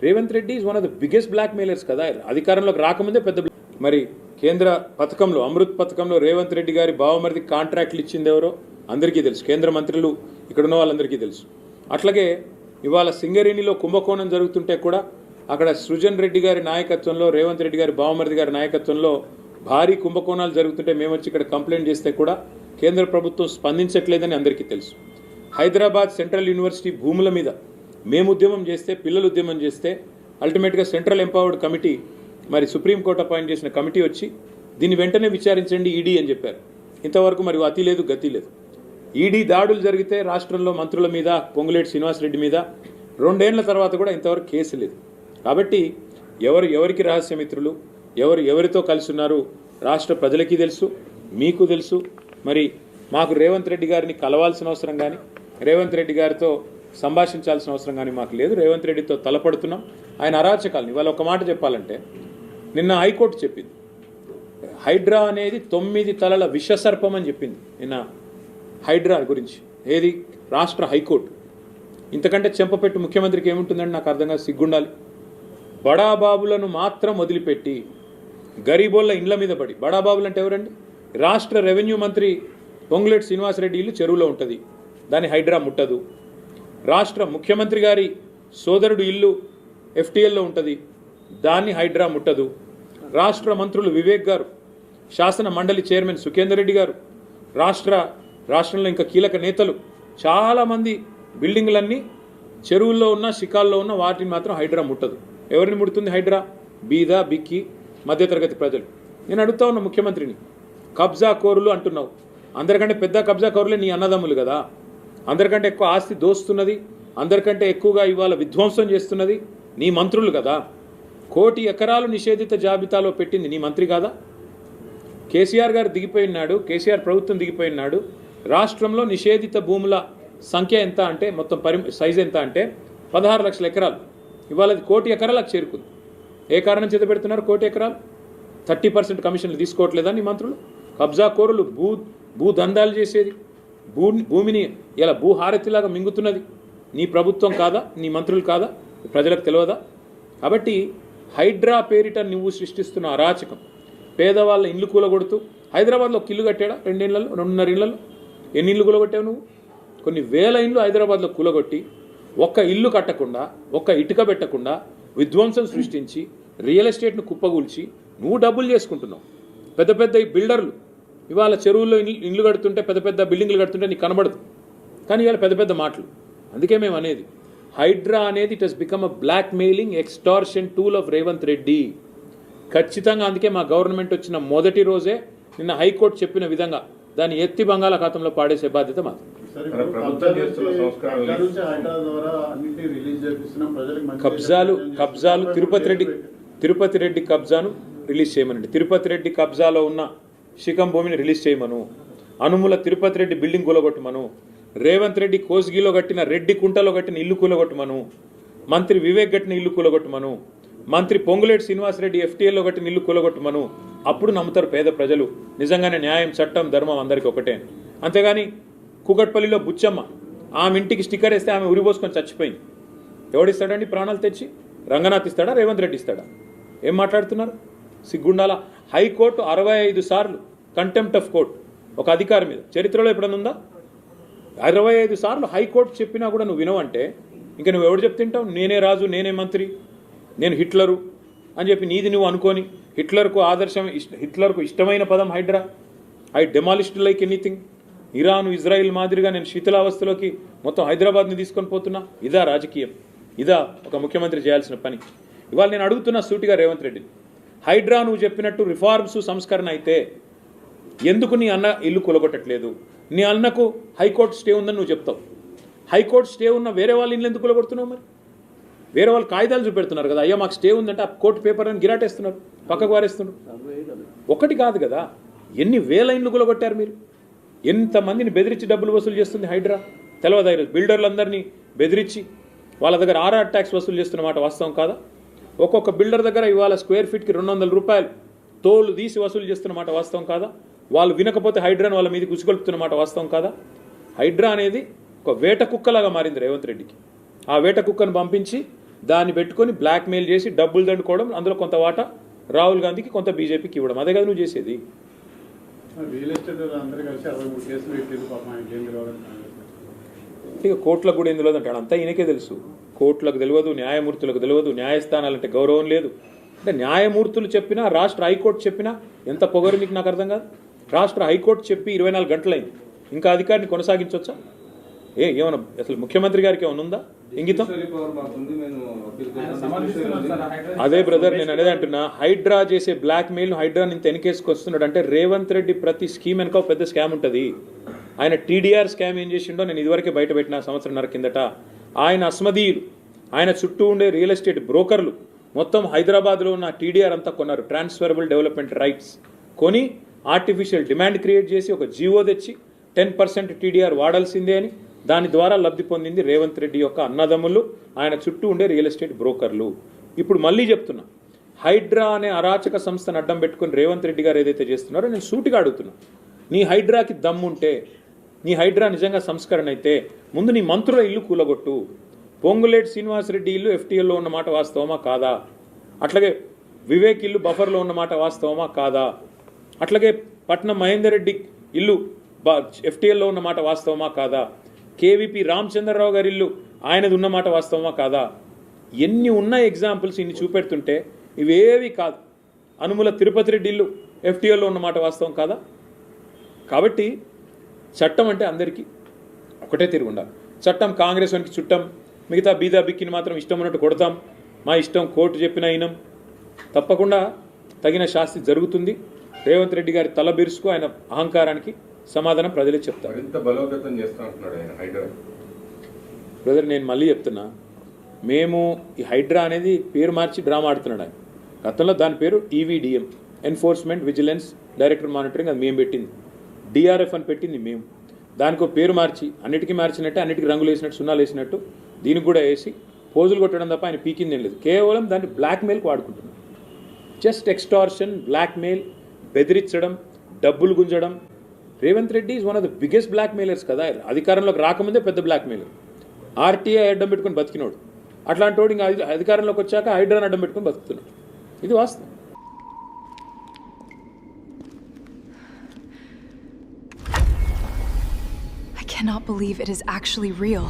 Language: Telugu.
Revanth Reddy is one of the biggest blackmailers కదా. అధికారంలోకి రాకముందే పెద్ద మరి కేంద్ర పథకంలో అమృత్ పథకంలో రేవంత్ రెడ్డి గారి బావమరిది కాంట్రాక్ట్లు ఇచ్చింది ఎవరో అందరికీ తెలుసు. కేంద్ర మంత్రులు ఇక్కడ ఉన్న వాళ్ళందరికీ తెలుసు. అట్లాగే ఇవాళ సింగరేణిలో కుంభకోణం జరుగుతుంటే కూడా అక్కడ సృజన్ రెడ్డి గారి నాయకత్వంలో రేవంత్ రెడ్డి గారి బావమరిది గారి నాయకత్వంలో భారీ కుంభకోణాలు జరుగుతుంటే మేము వచ్చి ఇక్కడ కంప్లైంట్ చేస్తే కూడా కేంద్ర ప్రభుత్వం స్పందించట్లేదని అందరికీ తెలుసు. హైదరాబాద్ సెంట్రల్ యూనివర్సిటీ భూముల మీద మేము ఉద్యమం చేస్తే, పిల్లలు ఉద్యమం చేస్తే అల్టిమేట్గా సెంట్రల్ ఎంపవర్డ్ కమిటీ మరి సుప్రీంకోర్టు అపాయింట్ చేసిన కమిటీ వచ్చి దీన్ని వెంటనే విచారించండి ఈడీ అని చెప్పారు. ఇంతవరకు మరి అతి లేదు గతి లేదు. ఈడీ దాడులు జరిగితే రాష్ట్రంలో మంత్రుల మీద, పొంగులేటి శ్రీనివాసరెడ్డి మీద 2 ఏళ్ల తర్వాత కూడా ఇంతవరకు కేసు లేదు. కాబట్టి ఎవరికి రహస్యమిత్రులు, ఎవరితో కలిసి ఉన్నారు రాష్ట్ర ప్రజలకి తెలుసు, మీకు తెలుసు. మరి మాకు రేవంత్ రెడ్డి గారిని కలవాల్సిన అవసరం కానీ, రేవంత్ రెడ్డి గారితో సంభాషించాల్సిన అవసరం కానీ మాకు లేదు. రేవంత్ రెడ్డితో తలపడుతున్నాం. ఆయన అరాచకాలని ఇవాళ ఒక మాట చెప్పాలంటే, నిన్న హైకోర్టు చెప్పింది హైడ్రా అనేది 9 తలల విషసర్పం అని చెప్పింది నిన్న హైడ్రా గురించి. ఏది? రాష్ట్ర హైకోర్టు. ఇంతకంటే చెంపపెట్టు ముఖ్యమంత్రికి ఏముంటుందని నాకు అర్థంగా సిగ్గుండాలి. బడాబాబులను మాత్రం వదిలిపెట్టి గరీబోళ్ళ ఇండ్ల మీద పడి, బడాబాబులు అంటే ఎవరండి? రాష్ట్ర రెవెన్యూ మంత్రి పొంగులేటి శ్రీనివాసరెడ్డి ఇల్లు చెరువులో ఉంటుంది, దాన్ని హైడ్రా ముట్టదు. రాష్ట్ర ముఖ్యమంత్రి గారి సోదరుడు ఇల్లు ఎఫ్టీఎల్లో ఉంటుంది, దాన్ని హైడ్రా ముట్టదు. రాష్ట్ర మంత్రులు వివేక్ గారు, శాసన మండలి చైర్మన్ సుఖేందర్ రెడ్డి గారు, రాష్ట్రంలో ఇంకా కీలక నేతలు చాలామంది బిల్డింగ్లన్నీ చెరువుల్లో ఉన్న, శిఖాల్లో ఉన్న వాటిని మాత్రం హైడ్రా ముట్టదు. ఎవరిని ముడుతుంది హైడ్రా? బీద, బిక్కి, మధ్యతరగతి ప్రజలు. నేను అడుగుతా ఉన్న ముఖ్యమంత్రిని, కబ్జా కోరులు అంటున్నావు. అందరికంటే పెద్ద కబ్జా కోరులే నీ అన్నదమ్ములు కదా. అందరికంటే ఎక్కువ ఆస్తి దోస్తున్నది, అందరికంటే ఎక్కువగా ఇవాళ విధ్వంసం చేస్తున్నది నీ మంత్రులు కదా. 1 కోటి ఎకరాలు నిషేధిత జాబితాలో పెట్టింది నీ మంత్రి కాదా? కేసీఆర్ గారు దిగిపోయినాడు, కేసీఆర్ ప్రభుత్వం దిగిపోయినాడు. రాష్ట్రంలో నిషేధిత భూముల సంఖ్య ఎంత అంటే, మొత్తం సైజు ఎంత అంటే 16 లక్షల ఎకరాలు. ఇవాళ అది 1 కోటి ఎకరాలకు చేరుకుంది. ఏ కారణం చేత పెడుతున్నారు 1 కోటి ఎకరాలు? 30% కమిషన్లు తీసుకోవట్లేదా నీ మంత్రులు? కబ్జా కోరులు, భూదందాలు చేసేది, భూమిని ఇలా భూహారతిలాగా మింగుతున్నది నీ ప్రభుత్వం కాదా? నీ మంత్రులు కాదా? ప్రజలకు తెలియదా? కాబట్టి హైడ్రా పేరిట నువ్వు సృష్టిస్తున్న అరాచకం, పేదవాళ్ళ ఇండ్లు కూలగొడుతూ, హైదరాబాద్లో ఒక ఇల్లు కట్టాడా 2 ఏళ్లలో, 2.5 ఏళ్లలో? ఎన్ని ఇల్లు కూలగొట్టావు నువ్వు? కొన్ని వేల ఇండ్లు హైదరాబాద్లో కూలగొట్టి, ఒక్క ఇల్లు కట్టకుండా, ఒక్క ఇటుక పెట్టకుండా విధ్వంసం సృష్టించి, రియల్ ఎస్టేట్ను కుప్పగూల్చి నువ్వు డబ్బులు చేసుకుంటున్నావు. పెద్ద పెద్ద బిల్డర్లు ఇవాళ చెరువుల్లో ఇండ్లు కడుతుంటే, పెద్ద పెద్ద బిల్డింగ్లు కడుతుంటే నీకు కనబడదు, కానీ ఇవాళ పెద్ద పెద్ద మాటలు. అందుకే మేము అనేది, హైడ్రా అనేది it has become a blackmailing extortion tool of Revanth Reddy. ఖచ్చితంగా అందుకే మా గవర్నమెంట్ వచ్చిన మొదటి రోజే నిన్న హైకోర్టు చెప్పిన విధంగా దాన్ని ఎత్తి బంగాళాఖాతంలో పాడేసే బాధ్యత మాది. కబ్జాలు తిరుపతి రెడ్డి కబ్జాను రిలీజ్ చేయమనండి. తిరుపతి రెడ్డి కబ్జాలో ఉన్న శిఖం భూమిని రిలీజ్ చేయమను. అనుముల తిరుపతి రెడ్డి బిల్డింగ్ కూలగొట్టమను. రేవంత్ రెడ్డి కోస్గిలో కట్టిన, రెడ్డి కుంటలో కట్టిన ఇల్లు కూలగొట్టమను. మంత్రి వివేక్ కట్టిన ఇల్లు కూలగొట్టమను. మంత్రి పొంగులేటి శ్రీనివాసరెడ్డి ఎఫ్టీఎల్లో కట్టిన ఇల్లు కూలగొట్టమను. అప్పుడు నమ్ముతారు పేద ప్రజలు నిజంగానే న్యాయం, చట్టం, ధర్మం అందరికీ ఒకటే. అంతేగాని కూకట్పల్లిలో బుచ్చమ్మ, ఆమె ఇంటికి స్టిక్కర్ వేస్తే ఆమె ఉరిపోసుకొని చచ్చిపోయింది. ఎవడిస్తాడండి ప్రాణాలు తెచ్చి? రంగనాథ్ ఇస్తాడా? రేవంత్ రెడ్డి ఇస్తాడా? ఏం మాట్లాడుతున్నారు? సిగ్గుండాల. హైకోర్టు 65 సార్లు కంటెంప్ట్ ఆఫ్ కోర్ట్ ఒక అధికారి మీద చరిత్రలో ఎప్పుడన్నా ఉందా? 65 సార్లు హైకోర్టు చెప్పినా కూడా నువ్వు వినవంటే ఇంకా నువ్వు ఎవడు చెప్తుంటావు? నేనే రాజు, నేనే మంత్రి, నేను హిట్లరు అని చెప్పి నీది నువ్వు అనుకొని, హిట్లర్కు ఇష్టమైన పదం HYDRAA. I demolished like anything. Iran, Israel మాదిరిగా నేను శీతలావస్థలోకి మొత్తం హైదరాబాద్ని తీసుకొని పోతున్నా. ఇదా రాజకీయం? ఇదా ఒక ముఖ్యమంత్రి చేయాల్సిన పని? ఇవాళ నేను అడుగుతున్నా సూటిగా రేవంత్ రెడ్డిని, హైడ్రా నువ్వు చెప్పినట్టు రిఫార్మ్స్, సంస్కరణ అయితే ఎందుకు నీ అన్న ఇల్లు కూలగొట్టట్లేదు? నీ అన్నకు హైకోర్టు స్టే ఉందని నువ్వు చెప్తావు. హైకోర్టు స్టే ఉన్న వేరే వాళ్ళ ఇల్లు ఎందుకు కూలగొడుతున్నావు? మరి వేరే వాళ్ళు కాగితాలు చూపెడుతున్నారు కదా, అయ్యా మాకు స్టే ఉందంటే ఆ కోర్టు పేపర్ అని గిరాటేస్తున్నారు, పక్కకు వారేస్తున్నారు. ఒకటి కాదు కదా, ఎన్ని వేల ఇండ్లు కూలగొట్టారు మీరు? ఎంతమందిని బెదిరించి డబ్బులు వసూలు చేస్తుంది హైడ్రా? తెలవదా? బిల్డర్లందరినీ బెదిరించి వాళ్ళ దగ్గర ఆర్ఆర్ ట్యాక్స్ వసూలు చేస్తున్న మాట వాస్తవం కాదా? ఒక్కొక్క బిల్డర్ దగ్గర ఇవాళ స్క్వేర్ ఫీట్కి 200 రూపాయలు తోలు తీసి వసూలు చేస్తున్న మాట వాస్తవం కాదా? వాళ్ళు వినకపోతే హైడ్రాను వాళ్ళ మీద గుసిగొలుపుతున్న మాట వాస్తవం కాదా? హైడ్రా అనేది ఒక వేట కుక్కలాగా మారింది రేవంత్ రెడ్డికి. ఆ వేట కుక్కను పంపించి దాన్ని పెట్టుకొని బ్లాక్మెయిల్ చేసి డబ్బులు దండుకోవడం, అందులో కొంత వాటా రాహుల్ గాంధీకి, కొంత బీజేపీకి ఇవ్వడం. అదే కదా నువ్వు చేసేది. రియల్ ఎస్టేట్ అందరూ కలిసి 63 కేసులు పెట్టారు పాపం, ఆయనకి ఏం తెలియదు. ఇక కోర్టులకు కూడా ఏం తెలియదు అంటాడు. అంతా ఈయనకే తెలుసు. కోర్టులకు తెలియదు, న్యాయమూర్తులకు తెలియదు, న్యాయస్థానాలంటే గౌరవం లేదు. అంటే న్యాయమూర్తులు చెప్పినా, రాష్ట్ర హైకోర్టు చెప్పినా ఎంత పొగరు నీకు నాకు అర్థం కాదు. రాష్ట్ర హైకోర్టు చెప్పి 24 గంటలైంది, ఇంకా అధికారిని కొనసాగించవచ్చా? ఏమన్నా అసలు ముఖ్యమంత్రి గారికి ఏమైనా ఉందా ఇంగితం? అదే బ్రదర్, నేను అనేది అంటున్నా, హైడ్రా చేసే బ్లాక్ మెయిల్ హైడ్రా ఇంత వెనకేసుకు వస్తున్నాడు అంటే రేవంత్ రెడ్డి ప్రతి స్కీమ్ వెనక పెద్ద స్కామ్ ఉంటుంది. ఆయన టీడీఆర్ స్కామ్ ఏం చేసిండో నేను ఇదివరకే బయట పెట్టిన సంవత్సరంన్నర కిందట. ఆయన అస్మదీయులు, ఆయన చుట్టూ ఉండే రియల్ ఎస్టేట్ బ్రోకర్లు మొత్తం హైదరాబాద్లో ఉన్న టీడీఆర్ అంతా కొన్నారు. ట్రాన్స్ఫరబుల్ డెవలప్మెంట్ రైట్స్ కొని ఆర్టిఫిషియల్ డిమాండ్ క్రియేట్ చేసి ఒక జీవో తెచ్చి 10% టీడీఆర్ వాడాల్సిందే అని, దాని ద్వారా లబ్ధి పొందింది రేవంత్ రెడ్డి యొక్క అన్నదమ్ములు, ఆయన చుట్టూ ఉండే రియల్ ఎస్టేట్ బ్రోకర్లు. ఇప్పుడు మళ్ళీ చెప్తున్నా, హైడ్రా అనే అరాచక సంస్థను అడ్డం పెట్టుకుని రేవంత్ రెడ్డి గారు ఏదైతే చేస్తున్నారో నేను సూటిగా అడుగుతున్నా, నీ హైడ్రాకి దమ్ముంటే, నీ హైడ్రా నిజంగా సంస్కరణ అయితే ముందు నీ మంత్రుల ఇల్లు కూలగొట్టు. పొంగులేటి శ్రీనివాసరెడ్డి ఇల్లు ఎఫ్టీఎల్లో ఉన్న మాట వాస్తవమా కాదా? అట్లాగే వివేక్ ఇల్లు బఫర్లో ఉన్న మాట వాస్తవమా కాదా? అట్లాగే పట్నం మహేందర్ రెడ్డి ఇల్లు ఎఫ్టీఎల్లో ఉన్న మాట వాస్తవమా కాదా? కేవీపీ రామచంద్రరావు గారి ఇల్లు ఆయనది ఉన్న మాట వాస్తవమా కాదా? ఎన్ని ఉన్నాయి ఎగ్జాంపుల్స్, ఇన్ని చూపెడుతుంటే ఇవేవి కాదు. అనుముల తిరుపతి రెడ్డి ఇల్లు ఎఫ్టీఎల్లో ఉన్న మాట వాస్తవం కాదా? కాబట్టి చట్టం అంటే అందరికీ ఒకటే తిరిగి ఉండాలి. చట్టం కాంగ్రెస్ వానికి చుట్టం, మిగతా బీదా బిక్కిని మాత్రం ఇష్టం ఉన్నట్టు కొడతాం, మా ఇష్టం కోర్టు చెప్పిన అయినం. తప్పకుండా తగిన శాస్తి జరుగుతుంది. రేవంత్ రెడ్డి గారి తల బిరుసుకు, ఆయన అహంకారానికి సమాధానం ప్రజలే చెప్తారు. బ్రదర్, నేను మళ్ళీ చెప్తున్నా, మేము ఈ హైడ్రా అనేది పేరు మార్చి డ్రామా ఆడుతున్నాడు ఆయన. గతంలో దాని పేరు EVDM, enforcement vigilance director monitoring, అది మేము పెట్టింది. డిఆర్ఎఫ్ అని పెట్టింది మేము. దానికి ఒక పేరు మార్చి అన్నిటికీ మార్చినట్టే, అన్నిటికీ రంగులు వేసినట్టు, సున్నాలు వేసినట్టు దీనికి కూడా వేసి పోజులు కొట్టడం తప్ప ఆయన పీకింది ఏం లేదు. కేవలం దాన్ని బ్లాక్మెయిల్కి వాడుకుంటున్నాం. జస్ట్ ఎక్స్టార్షన్, బ్లాక్మెయిల్, బెదిరించడం, డబ్బులు గుంజడం. Revanth Reddy is one of the biggest blackmailers కదా. అధికారంలోకి రాకముందే పెద్ద బ్లాక్మెయిలర్. ఆర్టీఐ అడ్డం పెట్టుకుని బతికినోడు. అట్లాంటి వాడు ఇంకా అధికారంలోకి వచ్చాక హైడ్రాన్ అడ్డం పెట్టుకుని బతుకుతున్నాడు. ఇది వాస్తవం. I cannot believe it is actually real.